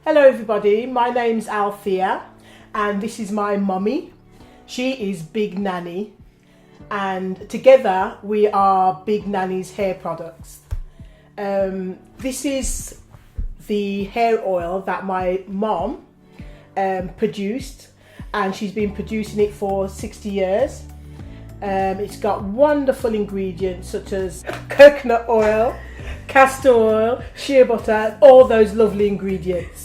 Hello everybody, my name's Althea and this is my mummy. She is Big Nanny and together we are Big Nanny's hair products. This is the hair oil that my mom produced, and she's been producing it for 60 years. It's got wonderful ingredients such as coconut oil, castor oil, shea butter, all those lovely ingredients.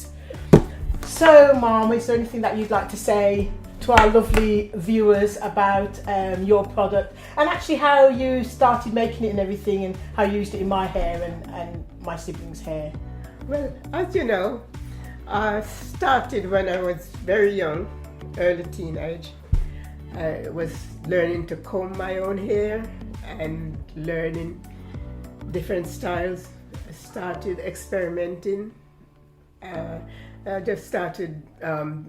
So Mom, is there anything that you'd like to say to our lovely viewers about your product and actually how you started making it and everything, and how you used it in my hair and my siblings' hair? Well, as you know, I started when I was very young, early teenage. I was learning to comb my own hair and learning different styles. I started experimenting. I just started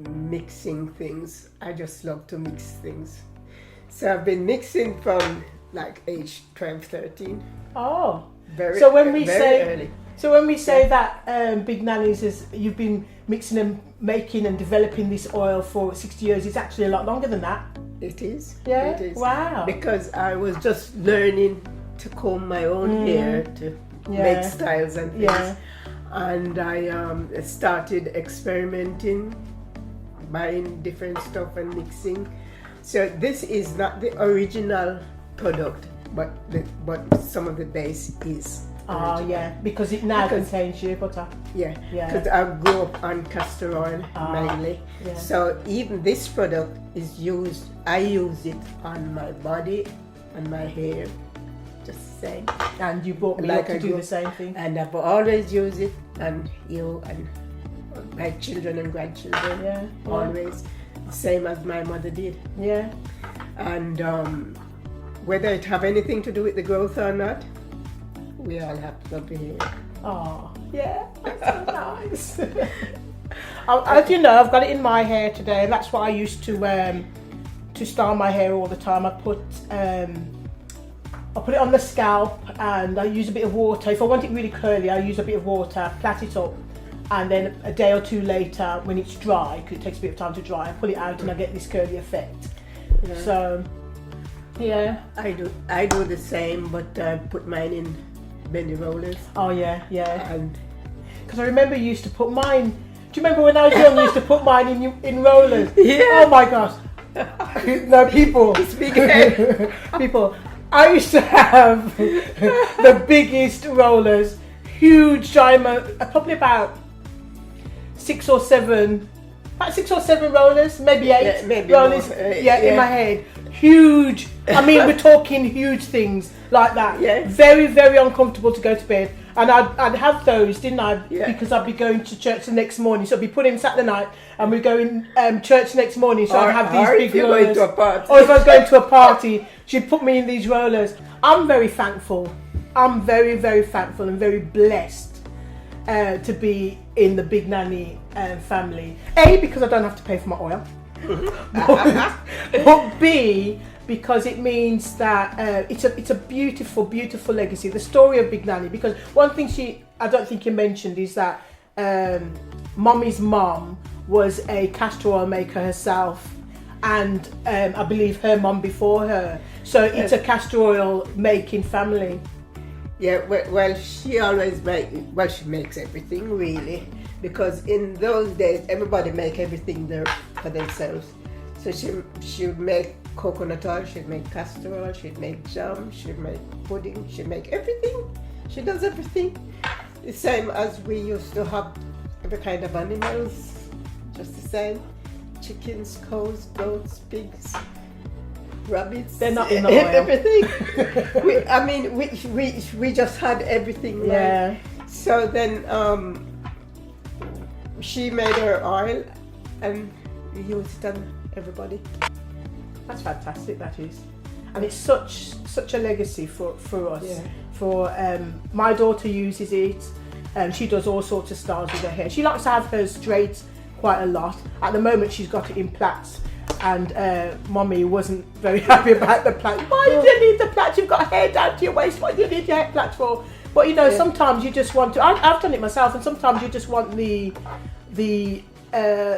mixing things. I just love to mix things. So I've been mixing from like age 12, 13. Oh, very early. So when we say Yeah. that Big Nanny's is, you've been mixing and making and developing this oil for 60 years, it's actually a lot longer than that. It is. Yeah? It is. Wow. Because I was just learning to comb my own hair, to make styles and things. Yeah. And I started experimenting, buying different stuff and mixing. So this is not the original product, but some of the base is. Oh yeah, because it now contains shea butter. Yeah, Yeah. because I grew up on castor oil mainly. Yeah. So even this product is used, I use it on my body and my hair, just the same. And you brought me up to do the same thing. And I've always used it on you and my children and grandchildren. Yeah. Always, same as my mother did. Yeah. And whether it have anything to do with the growth or not, we all have to love the hair. Oh, yeah, that's so nice. As you know, I've got it in my hair today. That's what I used to style my hair all the time. I put it on the scalp and I use a bit of water. If I want it really curly, I use a bit of water, plait it up, and then a day or two later, when it's dry, because it takes a bit of time to dry, I pull it out and I get this curly effect. Yeah. So, yeah. I do the same, but I put mine in bendy rollers. Oh yeah, yeah. And because I remember you used to put mine. Do you remember when I was young? You used to put mine in rollers. Yeah. Oh my gosh. No, people. People. I used to have the biggest rollers, huge giant, probably about six or seven rollers, maybe eight rollers. In my head. Huge. I mean, we're talking huge things like that. Yeah. Very, very uncomfortable to go to bed. And I'd have those, didn't I? Yeah. Because I'd be going to church the next morning. So I'd be put in Saturday night and we're going church the next morning. So I'd have these big rollers. Or if I was going to a party, she'd put me in these rollers. I'm very thankful. I'm very, very thankful and very blessed to be in the Big Nanny family. A, because I don't have to pay for my oil. But B, because it means that it's a beautiful, beautiful legacy. The story of Big Nanny. Because one thing I don't think you mentioned is that Mommy's mom was a castor oil maker herself, and I believe her mom before her. So it's a castor oil making family. Yeah, well, she always she makes everything really, because in those days everybody make everything there for themselves. So she would make coconut oil, she'd make castor oil, she'd make jam, she'd make pudding, she'd make everything. She does everything. The same as we used to have every kind of animals, just the same. Chickens, cows, goats, pigs, rabbits. They're not in the oil. Everything. we just had everything. Yeah. Right? So then she made her oil and we used it on everybody. That's fantastic, that is. And it's such a legacy for us. Yeah. For my daughter uses it. She does all sorts of styles with her hair. She likes to have hers straight quite a lot. At the moment she's got it in plaits, and Mommy wasn't very happy about the plait. Why do you need the plait? You've got hair down to your waist. What do you need your hair plait for? But you know, sometimes you just want to. I've done it myself, and sometimes you just want the the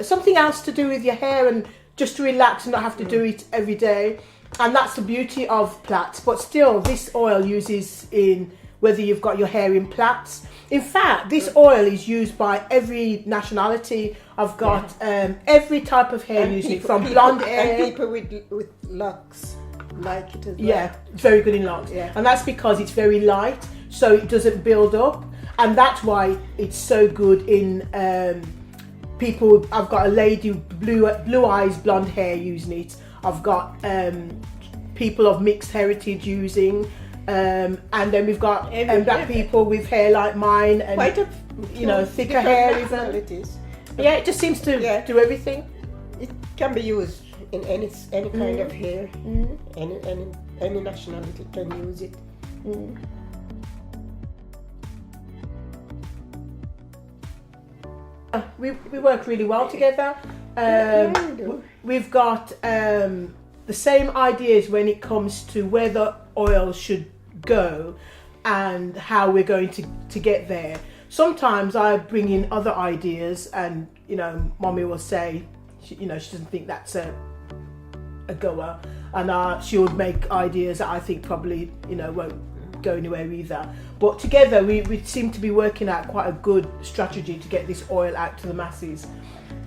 something else to do with your hair and just to relax and not have to do it every day. And that's the beauty of plaits. But still, this oil uses in whether you've got your hair in plaits. In fact, this oil is used by every nationality. I've got every type of hair using it, from blonde hair. And people with locks like it as well. Yeah, it's very good in locks. Yeah. And that's because it's very light, so it doesn't build up. And that's why it's so good in people. I've got a lady with blue eyes, blonde hair using it. I've got people of mixed heritage using, and then we've got black people with hair like mine, and Quite a thicker hair even. nationalities. Yeah, it just seems to do everything. It can be used in any kind of hair. Any nationality can use it. We work really well together. We've got the same ideas when it comes to where the oil should go and how we're going to get there. Sometimes I bring in other ideas, and Mommy will say, she doesn't think that's a goer, and she would make ideas that I think probably won't go anywhere either. But together we seem to be working out quite a good strategy to get this oil out to the masses.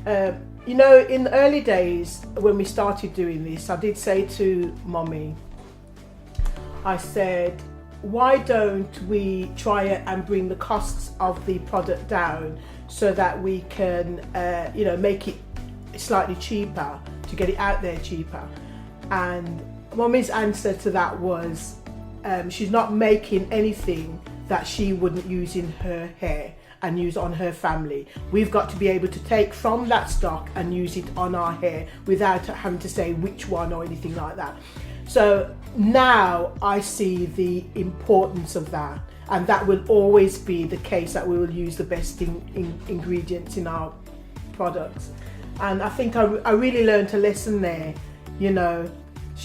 In the early days when we started doing this, I did say to Mommy, I said, why don't we try it and bring the costs of the product down so that we can make it slightly cheaper, to get it out there cheaper. And Mommy's answer to that was, she's not making anything that she wouldn't use in her hair and use on her family. We've got to be able to take from that stock and use it on our hair without having to say which one or anything like that. So now I see the importance of that, and that will always be the case, that we will use the best ingredients in our products. And I think I really learned a lesson there.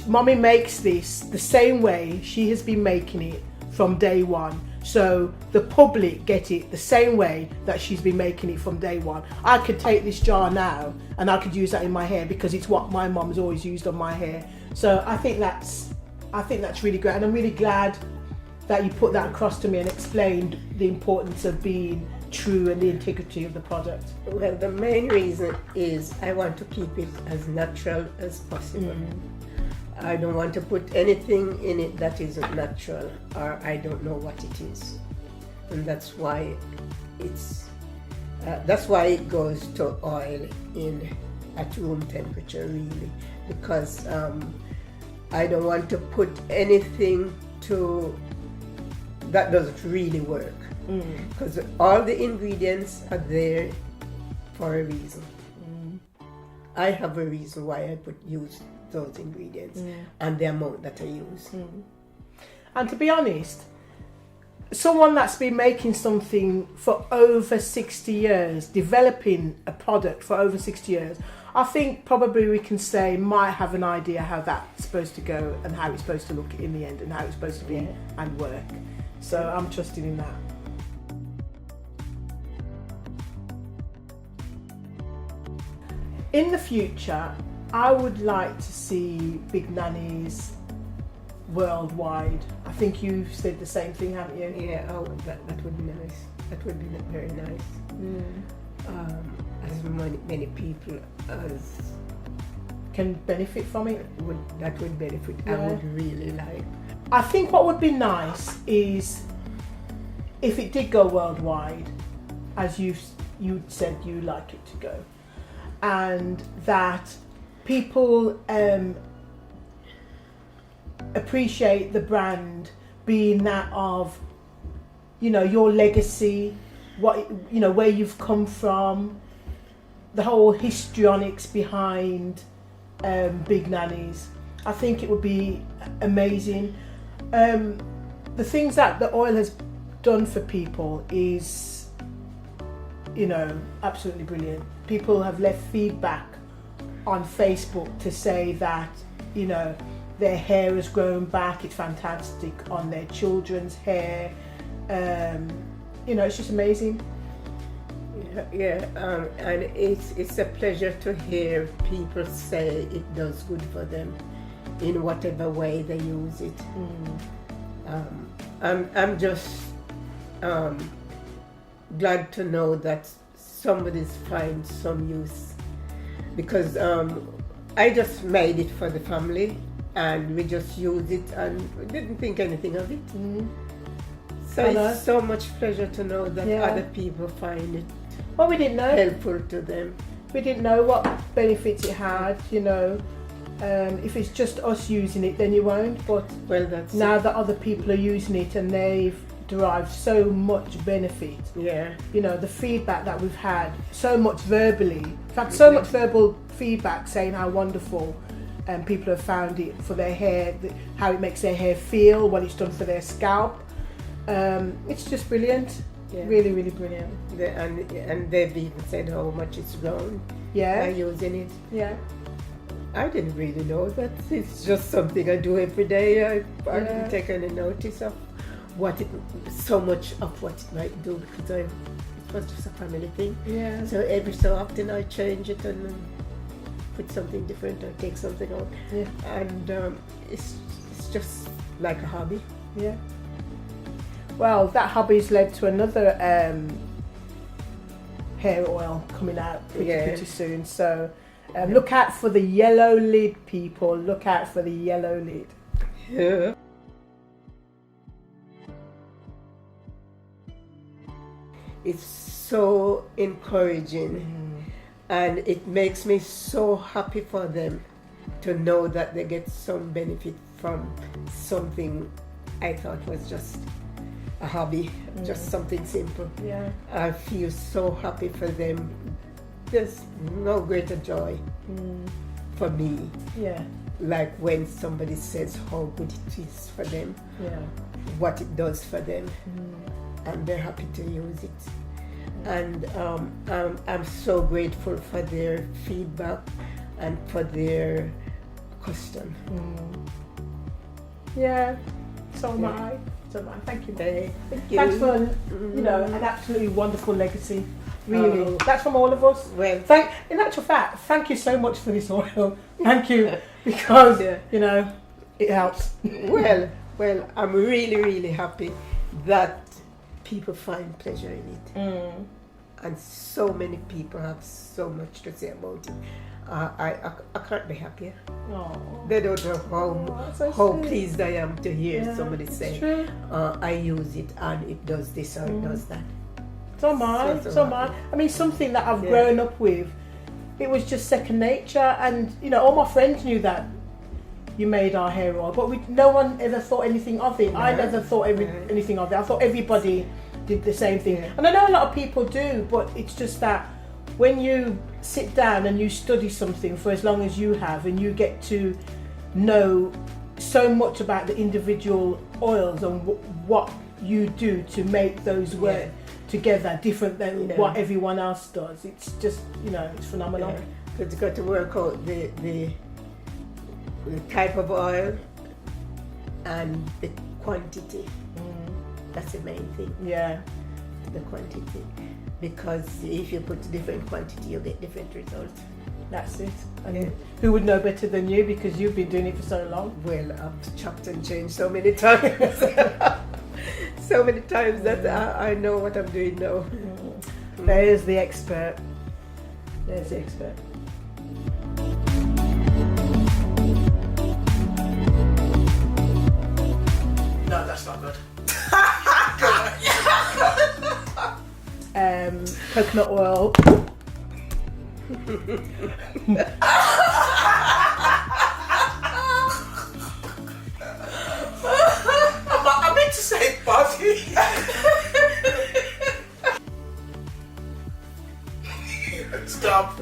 Mommy makes this the same way she has been making it from day one, so the public get it the same way that she's been making it from day one. I could take this jar now and I could use that in my hair because it's what my mom's always used on my hair. So I think that's really great, and I'm really glad that you put that across to me and explained the importance of being true and the integrity of the product. Well, the main reason is I want to keep it as natural as possible. I don't want to put anything in it that isn't natural, or I don't know what it is, and that's why it goes to oil at room temperature, really, because I don't want to put anything that doesn't really work, because all the ingredients are there for a reason. I have a reason why I use those ingredients and the amount that I use. And to be honest, someone that's been making something for over 60 years, developing a product for over 60 years, I think probably we can say might have an idea how that's supposed to go and how it's supposed to look in the end and how it's supposed to be and work. So I'm trusting in that. In the future, I would like to see Big Nanny's worldwide. I think you've said the same thing, haven't you? Yeah, that would be nice. That would be very nice. As many people as can benefit from it. That would benefit. I would really like. I think what would be nice is if it did go worldwide, as you said you like it to go, and that people appreciate the brand being that of your legacy, where you've come from, the whole histrionics behind Big Nanny's. I think it would be amazing. The things that the oil has done for people is absolutely brilliant. People have left feedback on Facebook to say that their hair has grown back, it's fantastic on their children's hair. It's just amazing. And it's a pleasure to hear people say it does good for them in whatever way they use it. I'm just glad to know that somebody's find some use, because I just made it for the family and we just used it and we didn't think anything of it. So it's so much pleasure to know that other people find it we didn't know. helpful to them. We didn't know what benefits it had, you know. If it's just us using it, then you won't. But that's now that other people are using it and they've derived so much benefit, you know, the feedback that we've had, so much verbally, in fact, so much verbal feedback saying how wonderful people have found it for their hair, how it makes their hair feel when it's done for their scalp. It's just brilliant. Really, really brilliant. And they've even said how much it's grown by using it. I didn't really know that. It's just something I do every day. I didn't take any notice of so much of what it might do, because it was just a family thing. So every so often I change it and put something different or take something out. And it's just like a hobby. Well, that hobby's led to another hair oil coming out pretty soon. So look out for the yellow lid, people. Look out for the yellow lid. It's so encouraging, and it makes me so happy for them to know that they get some benefit from something I thought was just a hobby, just something simple. I feel so happy for them. There's no greater joy for me like when somebody says how good it is for them, what it does for them, and they're happy to use it. And I'm so grateful for their feedback and for their custom. So am I. Thank you. Thank you. Thanks for an absolutely wonderful legacy. Really, that's from all of us. Well, in actual fact, thank you so much for this oil. Thank you, because it helps. Well, I'm really, really happy that people find pleasure in it, and so many people have so much to say about it. I can't be happier. They don't know how pleased I am to hear somebody say, I use it and it does this or it does that. So am I. I mean, something that I've grown up with, it was just second nature, and all my friends knew that you made our hair oil, but no one ever thought anything of it. I never thought anything of it. I thought everybody did the same thing, and I know a lot of people do, but it's just that when you sit down and you study something for as long as you have, and you get to know so much about the individual oils and what you do to make those work together different than what everyone else does, it's just it's phenomenal. Because you've got to work out the type of oil and the quantity. That's the main thing. The quantity. Because if you put different quantity, you get different results. That's it. And who would know better than you, because you've been doing it for so long? Well, I've chopped and changed so many times. So many times that I know what I'm doing now. There's the expert. There's the expert. No, that's not good. Coconut oil. I meant to say body. Stop.